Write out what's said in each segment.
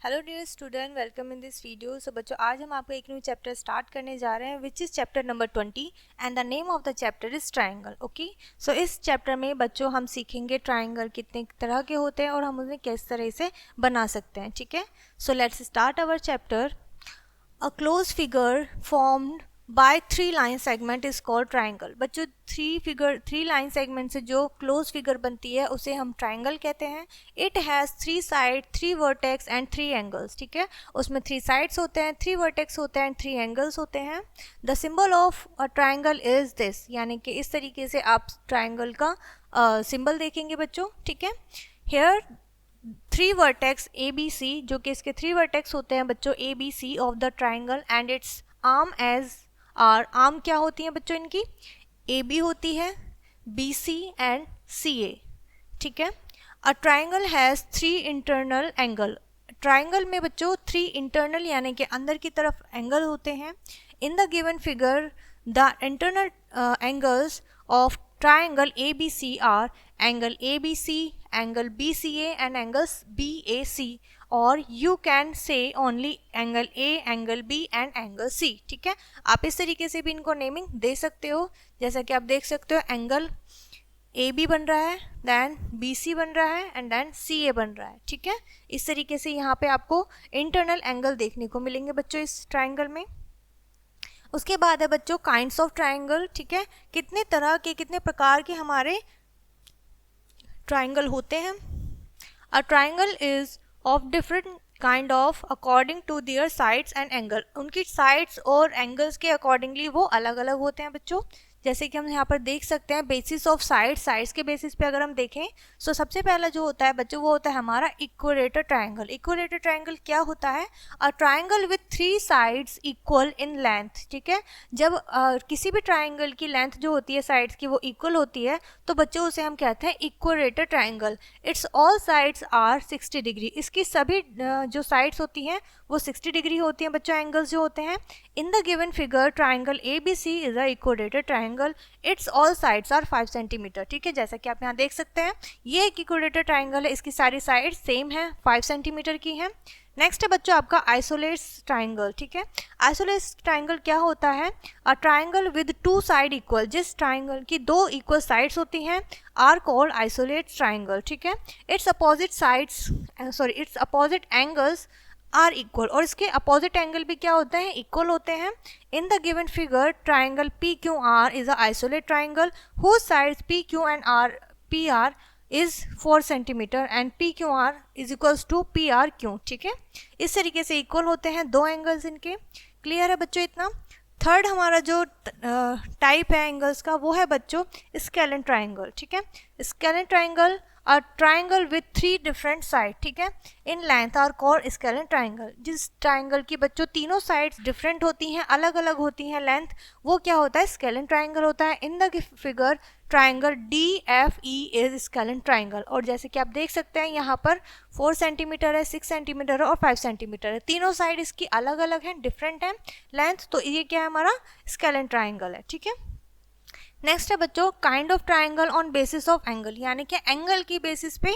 Hello dear student, welcome in this video. So बच्चों, आज हम आपको एक न्यू चैप्टर स्टार्ट करने जा रहे हैं which is chapter number 20 and the name of the chapter is triangle. Okay, so इस चैप्टर में बच्चों हम सीखेंगे ट्राइंगल कितने तरह के होते हैं और हम उन्हें किस तरह से बना सकते हैं। ठीक है, so let's start our chapter. A closed figure formed by three line segment is called triangle। बच्चों, थ्री लाइन सेगमेंट से जो क्लोज फिगर बनती है उसे हम ट्राइंगल कहते हैं। It has three side, three vertex and three angles. ठीक है, उसमें थ्री साइड्स होते हैं, थ्री वर्टेक्स होते हैं एंड थ्री एंगल्स होते हैं। The symbol of a triangle is this, यानी कि इस तरीके से आप ट्राइंगल का सिंबल देखेंगे बच्चों। ठीक है, here three vertex A B C, जो कि इसके थ्री वर्टेक्स होते हैं बच्चों A B C of the triangle and its arm as are. Arm क्या होती है बच्चों इनकी? ए बी होती है, बी सी एंड सी ए। ठीक है, a triangle has three internal angle. Triangle में बच्चों थ्री इंटरनल यानी कि अंदर की तरफ एंगल होते हैं। In the given figure the internal angles of triangle ABC are angle ABC, angle BCA and angles BAC, or you can say only angle A, angle B and angle C। ठीक है, आप इस तरीके से भी इनको नेमिंग दे सकते हो। जैसा कि आप देख सकते हो एंगल AB बन रहा है, देन BC बन रहा है एंड देन CA बन रहा है। ठीक है, इस तरीके से यहाँ पे आपको इंटरनल एंगल देखने को मिलेंगे बच्चों इस ट्राइंगल में। उसके बाद है बच्चों काइंड्स ऑफ ट्राइंगल। ठीक है, कितने तरह के, कितने प्रकार के हमारे ट्राइंगल होते हैं। A triangle is of different kind of according to their sides and angle. उनकी साइड्स और एंगल्स के अकॉर्डिंगली वो अलग अलग होते हैं बच्चों। जैसे कि हम यहाँ पर देख सकते हैं बेसिस ऑफ साइड्स के बेसिस पे अगर हम देखें तो सबसे पहला जो होता है बच्चों वो होता है हमारा इक्वेलेटर ट्राइंगल। इक्वेलेटर ट्राइंगल क्या होता है? A triangle with three sides equal in length. ठीक है, जब किसी भी ट्राइंगल की लेंथ जो होती है साइड्स की वो इक्वल होती है तो बच्चों उसे हम कहते हैं equilateral triangle. Its all sides are 60 degree. इसकी सभी जो साइड्स होती हैं वो 60 डिग्री होती हैं बच्चों, एंगल्स जो होते हैं। In the given figure triangle ABC is a equilateral triangle. Its all sides are 5 centimetre. ठीक है, जैसा कि आप यहाँ देख सकते हैं ये एक इक्वेलेटर ट्राइंगल है, इसकी सारी साइड सेम है, 5 सेंटीमीटर की है। नेक्स्ट है बच्चों आपका आइसोलेट्स ट्राइंगल। ठीक है, आइसोलेट्स ट्राइंगल क्या होता है? A triangle with two side equal. जिस ट्राइंगल की दो इक्वल साइड्स होती हैं आर कॉल्ड आइसोलेट्स ट्राइंगल। ठीक है, its opposite sides its opposite angles are equal, और इसके अपोजिट एंगल भी क्या होते हैं? इक्वल होते हैं। In the given figure triangle PQR is a isolate triangle whose sides PQ and PR is 4 centimetre and PQR is equals to PRQ। ठीक है, इस तरीके से इक्वल होते हैं दो एंगल्स इनके। क्लियर है बच्चों इतना? थर्ड हमारा जो टाइप है एंगल्स का वो है बच्चों स्केलेन ट्राइंगल। ठीक है, scalene triangle a triangle with three different side. ठीक है, in length are called scalene triangle. जिस ट्राइंगल की बच्चों तीनों साइड्स डिफरेंट होती हैं, अलग अलग होती हैं लेंथ, वो क्या होता है? स्केलेन ट्राइंगल होता है। In the figure triangle DFE is scalene triangle. और जैसे कि आप देख सकते हैं यहाँ पर 4 सेंटीमीटर है, 6 सेंटीमीटर है और 5 सेंटीमीटर है। तीनों साइड इसकी अलग अलग हैं, डिफरेंट हैं लेंथ, तो ये क्या है? हमारा स्केलेन ट्राइंगल है। ठीक है, नेक्स्ट है बच्चों kind of triangle on basis of angle, यानी कि एंगल की बेसिस पे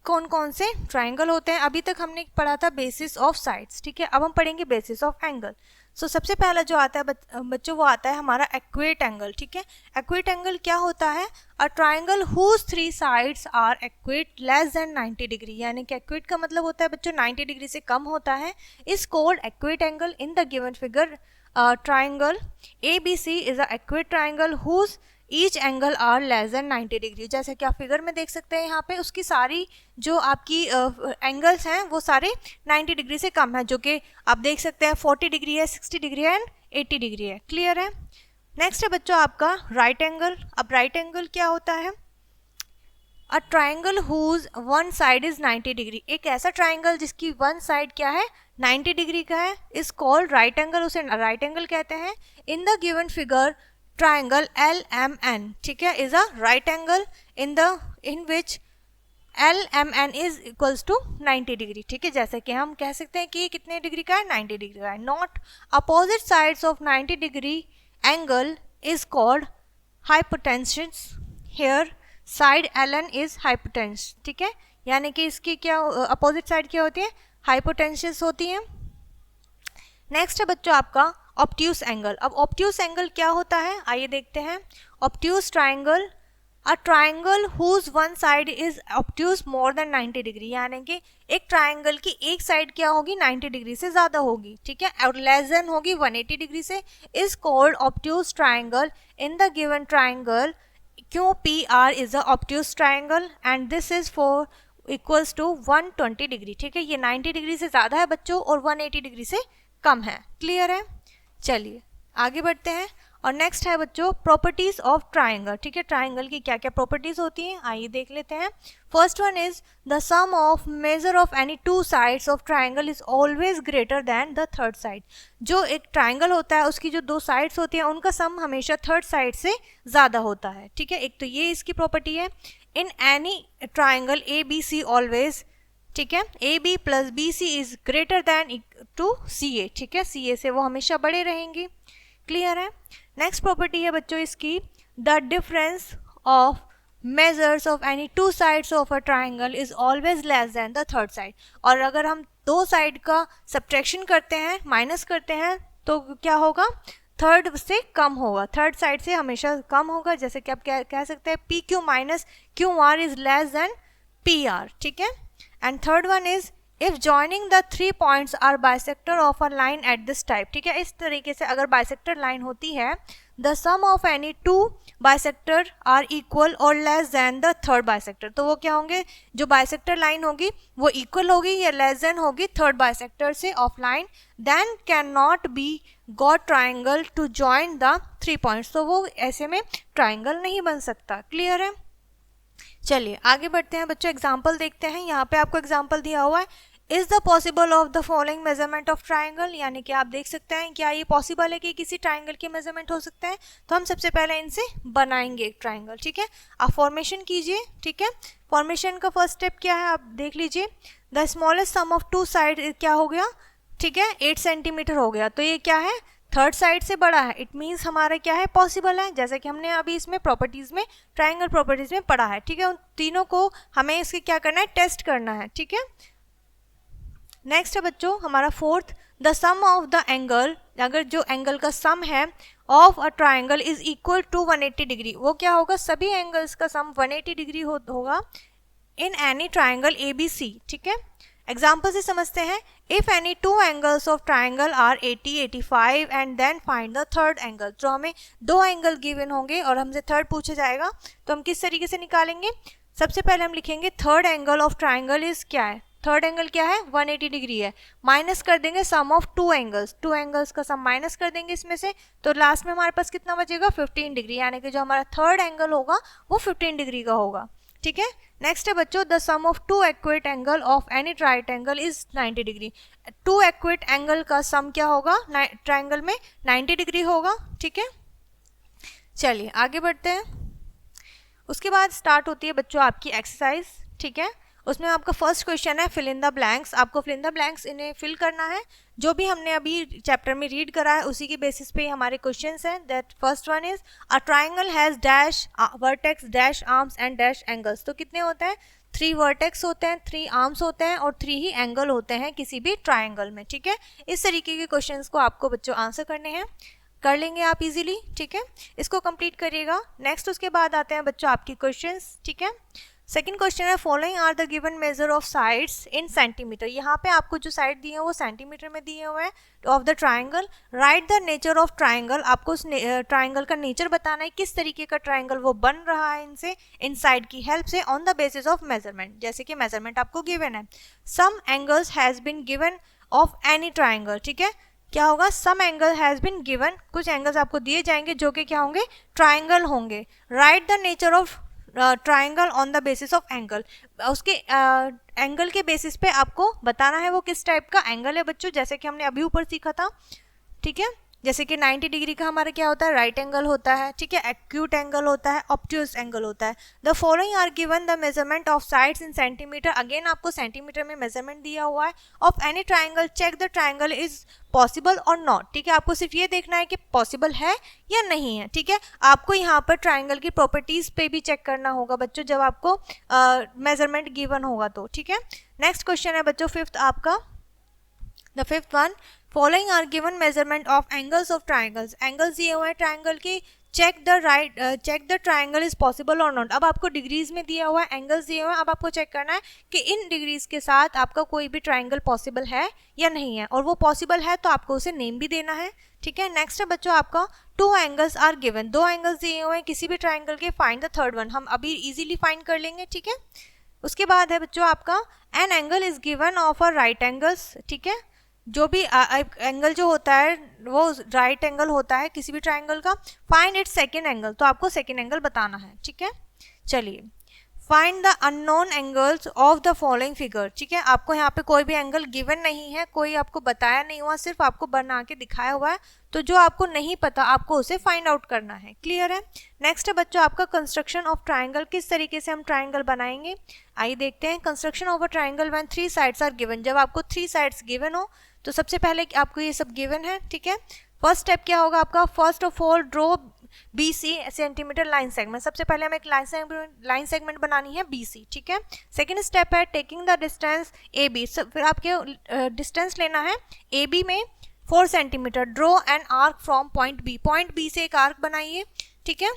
कौन कौन से ट्राइंगल होते हैं। अभी तक हमने पढ़ा था बेसिस ऑफ साइड्स। ठीक है, अब हम पढ़ेंगे बेसिस ऑफ एंगल। सो सबसे पहला जो आता है बच्चों वो आता है हमारा एक्वेट एंगल। ठीक है, एक्वेट एंगल क्या होता है? A triangle whose three sides are acute less than 90 degree, यानी कि एक्वेट का मतलब होता है बच्चों 90 डिग्री से कम होता है, is called acute angle. In the given figure triangle ABC is a acute triangle whose each angle are less than 90 degree. जैसे कि आप फिगर में देख सकते हैं यहाँ पे उसकी सारी जो आपकी एंगल्स हैं वो सारे 90 डिग्री से कम है, जो कि आप देख सकते हैं 40 डिग्री है, 60 डिग्री है एंड 80 डिग्री है। क्लियर है? नेक्स्ट है बच्चों आपका राइट एंगल। अब राइट एंगल क्या होता है? A triangle whose one side is 90 degree. एक ऐसा ट्राइंगल जिसकी वन साइड क्या है? 90 डिग्री का है, इज कॉल्ड राइट एंगल, उसे राइट एंगल कहते हैं। In the given figure triangle LMN, ठीक है, is a right angle in which LMN is equals to 90 degree. ठीक है, जैसे कि हम कह सकते हैं कि कितने डिग्री का है? 90 डिग्री का है। Not opposite sides of 90 degree angle is called hypotenuse. Here side LN is hypotenuse. ठीक है, यानी कि इसकी क्या अपोजिट साइड क्या होती है? हाइपोटेन्यूस होती हैं। नेक्स्ट है बच्चों आपका ऑब्ट्यूस एंगल। अब ऑब्ट्यूस एंगल क्या होता है, आइए देखते हैं। Obtuse triangle, a triangle whose one side is obtuse more than 90 degree, यानी कि एक ट्राइंगल की एक साइड क्या होगी 90 डिग्री से ज्यादा होगी, ठीक है, और लेस देन होगी 180 डिग्री से, is called obtuse triangle in the given triangle QPR is a obtuse triangle and this is four equals to 120 degree, ठीक है। ये 90 डिग्री से ज़्यादा है बच्चों और 180 डिग्री से कम है। क्लियर है? चलिए आगे बढ़ते हैं। और नेक्स्ट है बच्चों प्रॉपर्टीज ऑफ ट्राइंगल, ठीक है। ट्राइंगल की क्या क्या प्रॉपर्टीज होती हैं आइए देख लेते हैं। First one is the sum of measure of any two sides of triangle is always greater than the third side. जो एक ट्राइंगल होता है उसकी जो दो साइड्स होती हैं उनका सम हमेशा थर्ड साइड से ज़्यादा होता है, ठीक है। एक तो ये इसकी प्रॉपर्टी है। In any triangle ABC always, ठीक है, AB plus BC is greater than to CA, ठीक है, CA से वो हमेशा बड़े रहेंगे। क्लियर है? नेक्स्ट प्रॉपर्टी है बच्चों इसकी, the difference of measures of any two sides of a triangle is always less than the third side. और अगर हम दो साइड का सब्ट्रैक्शन करते हैं, माइनस करते हैं, तो क्या होगा, थर्ड से कम होगा, थर्ड साइड से हमेशा कम होगा। जैसे कि आप कह सकते हैं PQ minus QR is less than PR, ठीक है। And third one is if joining the 3 points are bisector of a line at this type, ठीक है। इस तरीके से अगर बाइसेक्टर लाइन होती है, the sum of any two bisector are equal और less than the third bisector, तो वो क्या होंगे, जो बाइसेक्टर लाइन होगी वो इक्वल होगी या लेस देन होगी थर्ड बाइसेक्टर से of line, then can not be got triangle to join the 3 points, तो वो ऐसे में ट्राइंगल नहीं बन सकता। क्लियर है? चलिए आगे बढ़ते हैं बच्चों, एग्जाम्पल देखते हैं। यहाँ पे आपको एग्जाम्पल दिया हुआ है, is the possible of the following measurement of triangle, यानी कि आप देख सकते हैं क्या ये पॉसिबल है कि किसी ट्राइंगल के मेजरमेंट हो सकते हैं। तो हम सबसे पहले इनसे बनाएंगे एक ट्राइंगल, ठीक है। आप फॉर्मेशन कीजिए, ठीक है। फॉर्मेशन का फर्स्ट स्टेप क्या है आप देख लीजिए। The smallest sum of two side क्या हो गया, ठीक है, 8 सेंटीमीटर हो गया, तो ये क्या है, थर्ड साइड से बड़ा है। इट मीन्स हमारा क्या है, पॉसिबल है, जैसे कि हमने अभी इसमें प्रॉपर्टीज में, ट्राइंगल प्रॉपर्टीज में पढ़ा है, ठीक है। उन तीनों को हमें इसके क्या करना है, टेस्ट करना है, ठीक है। नेक्स्ट है बच्चों हमारा fourth, the sum of the angle, अगर जो एंगल का सम है of a triangle is equal to 180 degree, वो क्या होगा, सभी एंगल्स का सम 180 डिग्री होगा इन एनी ट्राइंगल ABC, ठीक है। एग्जाम्पल से समझते हैं, if any two angles of triangle are 80, 85 and then find the third angle, तो हमें दो एंगल गिवन होंगे और हमसे थर्ड पूछा जाएगा, तो हम किस तरीके से निकालेंगे। सबसे पहले हम लिखेंगे third angle of triangle is क्या है, थर्ड एंगल क्या है 180 डिग्री है, माइनस कर देंगे सम ऑफ टू एंगल्स का सम माइनस कर देंगे इसमें से, तो लास्ट में हमारे पास कितना बचेगा 15 डिग्री, यानी कि जो हमारा थर्ड एंगल होगा वो 15 डिग्री का होगा, ठीक है। नेक्स्ट है बच्चों, the sum of two accurate angle of any right angle is 90 degree, two accurate angle का सम क्या होगा ट्राइंगल में 90 डिग्री होगा, ठीक है। चलिए आगे बढ़ते हैं। उसके बाद स्टार्ट होती है बच्चों आपकी एक्सरसाइज, ठीक है। उसमें आपका फर्स्ट क्वेश्चन है फिल इन द ब्लैंक्स, आपको फिल इन द ब्लैंक्स इन्हें फिल करना है, जो भी हमने अभी चैप्टर में रीड करा है उसी के बेसिस पे हमारे क्वेश्चंस हैं। That first one is a triangle has dash vertex dash arms and dash angles, तो कितने होते हैं, 3 वर्टेक्स होते हैं, 3 आर्म्स होते हैं और 3 ही एंगल होते हैं किसी भी ट्राइंगल में, ठीक है। इस तरीके के क्वेश्चंस को आपको बच्चों आंसर करने हैं, कर लेंगे आप इजीली, ठीक है। इसको कंप्लीट करिएगा। नेक्स्ट उसके बाद आते हैं बच्चों आपके क्वेश्चंस, ठीक है। सेकंड क्वेश्चन है following are the given measure of sides in centimeter, यहाँ पे आपको जो साइड दिए हैं वो सेंटीमीटर में दिए हुए हैं of the triangle. Right the nature of triangle, आपको उस ट्राइंगल का नेचर बताना है, किस तरीके का ट्राइंगल वो बन रहा है इनसे, इन साइड की हेल्प से, on the basis of measurement, जैसे कि मेजरमेंट आपको गिवन है। Some angles has been given of any triangle, ठीक है, क्या होगा, some angle has been given, कुछ एंगल्स आपको दिए जाएंगे जो कि क्या होंगे, ट्राइंगल होंगे। Right the nature of triangle on the basis of angle, उसके एंगल के बेसिस पे आपको बताना है वो किस टाइप का एंगल है बच्चों, जैसे कि हमने अभी ऊपर सीखा था, ठीक है। जैसे कि 90 डिग्री का हमारा क्या होता है, राइट एंगल होता है, ठीक है, एक्यूट एंगल होता है, ऑब्ट्यूस एंगल होता है। The following are given the measurement of sides in centimeter, again आपको सेंटीमीटर में मेजरमेंट दिया हुआ है, of any triangle, check the triangle is possible और नॉट, ठीक है। आपको सिर्फ ये देखना है कि पॉसिबल है या नहीं है, ठीक है। आपको यहाँ पर ट्राइंगल की प्रॉपर्टीज पे भी चेक करना होगा बच्चों जब आपको मेजरमेंट गिवन होगा तो, ठीक है। नेक्स्ट क्वेश्चन है बच्चों फिफ्थ आपका, the fifth one, following are given measurement of angles of triangles. Angles दिए हुए हैं ट्राइंगल के, check the triangle is possible और नॉट। अब आपको डिग्रीज में दिया हुआ है, एंगल्स दिए हुए हैं, अब आपको चेक करना है कि इन डिग्रीज के साथ आपका कोई भी ट्राइंगल पॉसिबल है या नहीं है, और वो पॉसिबल है तो आपको उसे नेम भी देना है। ठीक है, नेक्स्ट है बच्चों आपका टू एंगल्स आर गिवन, दो एंगल्स दिए हुए हैं किसी भी ट्राइंगल के, फाइंड द थर्ड वन। हम अभी इजीली फाइंड कर लेंगे। ठीक है, उसके बाद है बच्चों आपका an angle is given of a right angles. ठीक है, जो भी एंगल जो होता है वो राइट एंगल होता है किसी भी ट्राइंगल का। फाइंड इट्स सेकेंड एंगल, तो आपको सेकेंड एंगल बताना है। ठीक है, चलिए find the unknown angles of the following figure. ठीक है, आपको यहाँ पे कोई भी एंगल गिवन नहीं है, कोई आपको बताया नहीं हुआ, सिर्फ आपको बना के दिखाया हुआ है, तो जो आपको नहीं पता आपको उसे फाइंड आउट करना है। क्लियर है। नेक्स्ट है बच्चों आपका कंस्ट्रक्शन ऑफ ट्राइंगल, किस तरीके से हम ट्राइंगल बनाएंगे आइए देखते हैं। Construction of a triangle when three sides are given, जब आपको थ्री साइड्स गिवन हो तो सबसे पहले आपको ये सब गिवन है। ठीक है, फर्स्ट स्टेप क्या होगा आपका, first of all draw BC centimetre line segment. सबसे पहले हमें एक लाइन सेगमेंट बनानी है BC। ठीक है, सेकंड स्टेप है टेकिंग द डिस्टेंस AB, फिर आपके डिस्टेंस लेना है AB में 4 centimetre. Draw an arc from point B, point B से एक आर्क बनाइए। ठीक है,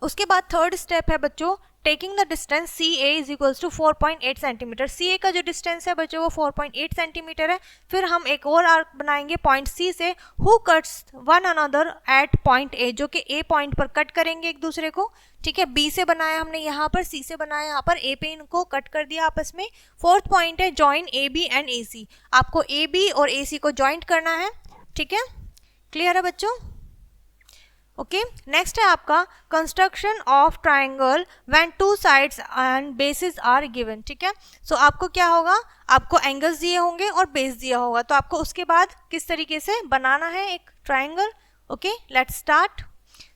उसके बाद थर्ड स्टेप है बच्चों taking the distance CA is equals to 4.8 centimeter. CA का जो डिस्टेंस है बच्चों वो 4.8 सेंटीमीटर है। फिर हम एक और आर्क बनाएंगे पॉइंट C से, who cuts one another at point A, जो कि A पॉइंट पर कट करेंगे एक दूसरे को। ठीक है, B से बनाया हमने यहाँ पर, C से बनाया यहाँ पर, A पे इनको कट कर दिया आपस में। फोर्थ पॉइंट है जॉइन AB एंड AC, आपको AB और AC को ज्वाइंट करना है। ठीक है, क्लियर है बच्चों। ओके, नेक्स्ट है आपका construction of triangle when two sides and basis are given. ठीक है, सो आपको क्या होगा, आपको एंगल्स दिए होंगे और बेस दिया होगा, तो आपको उसके बाद किस तरीके से बनाना है एक triangle. Okay, let's start.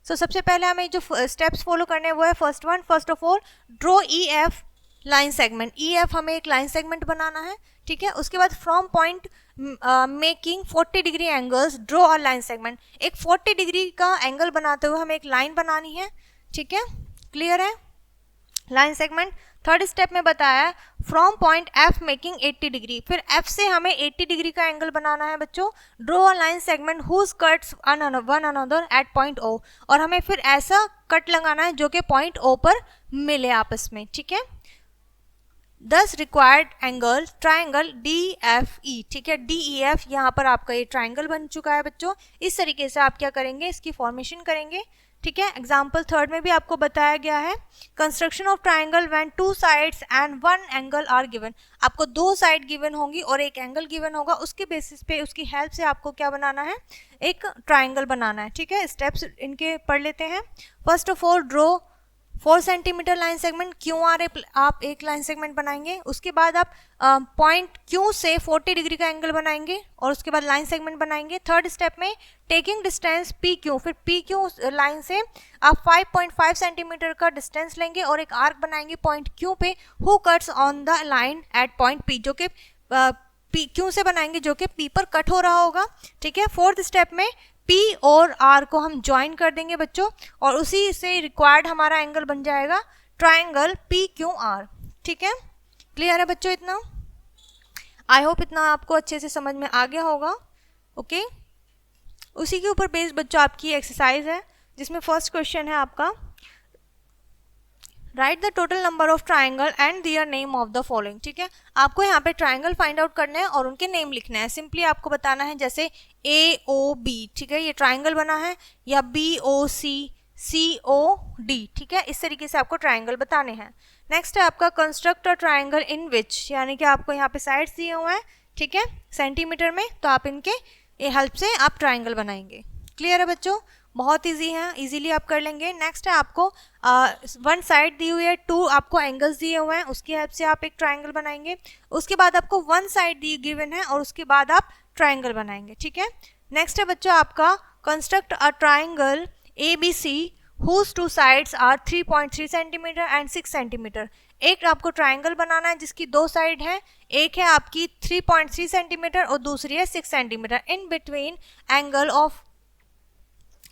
So सबसे पहले हमें जो स्टेप्स फॉलो करने हैं वो है first one, first of all draw EF line segment. EF हमें एक लाइन सेगमेंट बनाना है। ठीक है, उसके बाद from point making 40 degree angles draw a line segment, एक 40 डिग्री का एंगल बनाते हुए हमें एक लाइन बनानी है। ठीक है, क्लियर है, लाइन सेगमेंट। थर्ड स्टेप में बताया from point F making 80 degree, फिर F से हमें 80 डिग्री का एंगल बनाना है बच्चों। Draw a line segment whose cuts one another at point O, और हमें फिर ऐसा कट लगाना है जो कि पॉइंट O पर मिले आपस में। ठीक है, दस रिक्वायर्ड एंगल ट्राइंगल DFE। ठीक है, DEF यहाँ पर आपका ये ट्राइंगल बन चुका है बच्चों। इस तरीके से आप क्या करेंगे, इसकी फॉर्मेशन करेंगे। ठीक है, एग्जाम्पल थर्ड में भी आपको बताया गया है construction of triangle when two sides and one angle are given, आपको दो साइड गिवन होंगी और एक एंगल गिवन होगा, उसके बेसिस पे उसकी हेल्प से आपको क्या बनाना है, एक ट्राइंगल बनाना है। ठीक है, स्टेप्स इनके पढ़ लेते हैं। First of all draw 4 centimetre line segment, QR आप एक लाइन सेगमेंट बनाएंगे। उसके बाद आप पॉइंट Q से 40 डिग्री का एंगल बनाएंगे और उसके बाद लाइन सेगमेंट बनाएंगे। थर्ड स्टेप में टेकिंग डिस्टेंस PQ, फिर PQ लाइन से आप 5.5 सेंटीमीटर का डिस्टेंस लेंगे और एक आर्क बनाएंगे पॉइंट Q पे, who cuts on the line at point P, जो कि PQ से बनाएंगे जो कि P पर कट हो रहा होगा। ठीक है, फोर्थ स्टेप में P और R को हम ज्वाइन कर देंगे बच्चों, और उसी से रिक्वायर्ड हमारा एंगल बन जाएगा ट्राइंगल PQR। ठीक है, क्लियर है बच्चों इतना, आई होप इतना आपको अच्छे से समझ में आ गया होगा। ओके, उसी के ऊपर बेस्ड बच्चों आपकी एक्सरसाइज है जिसमें फर्स्ट क्वेश्चन है आपका write the total number of triangle and their name of the following. ठीक है, आपको यहाँ पे ट्राइंगल फाइंड आउट करना है और उनके नेम लिखना है। सिंपली आपको बताना है जैसे AOB, ठीक है, ये ट्राइंगल बना है, या BOC COD। ठीक है, इस तरीके से आपको ट्राइंगल बताने हैं। नेक्स्ट है आपका कंस्ट्रक्ट अ ट्राइंगल इन विच, यानी कि आपको यहाँ पे साइड्स दिए हुए हैं। ठीक है, सेंटीमीटर में, तो आप इनके हेल्प से आप ट्राइंगल बनाएंगे। क्लियर है बच्चों, बहुत इजी है, इजीली आप कर लेंगे। नेक्स्ट है आपको वन साइड दी हुई है, टू आपको एंगल्स दिए हुए हैं, उसकी हेल्प से आप एक ट्राइंगल बनाएंगे। उसके बाद आपको वन साइड दी गिवन है और उसके बाद आप ट्राइंगल बनाएंगे। ठीक है, नेक्स्ट है बच्चों आपका construct a triangle ABC whose two sides are 3.3 centimetre and 6 centimetre. एक आपको ट्राइंगल बनाना है जिसकी दो साइड है, एक है आपकी 3.3 सेंटीमीटर और दूसरी है 6 centimeter. In between angle of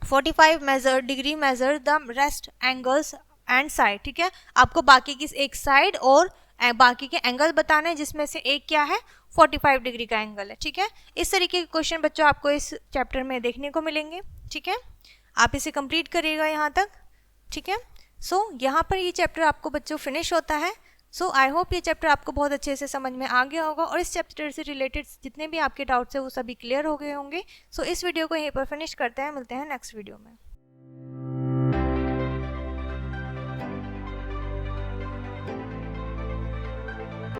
45 measure degree measure the rest angles and side. ठीक है, आपको बाकी की एक साइड और बाकी के एंगल बताने हैं, जिसमें से एक क्या है 45 डिग्री का एंगल है। ठीक है, इस तरीके के क्वेश्चन बच्चों आपको इस चैप्टर में देखने को मिलेंगे। ठीक है, आप इसे कंप्लीट करिएगा यहाँ तक। ठीक है, सो यहाँ पर ये चैप्टर आपको बच्चों फिनिश होता है। सो आई होप ये चैप्टर आपको बहुत अच्छे से समझ में आ गया होगा और इस चैप्टर से रिलेटेड जितने भी आपके डाउट्स है वो सभी क्लियर हो गए होंगे। सो इस वीडियो को यहीं पर फिनिश करते हैं, मिलते हैं नेक्स्ट वीडियो में।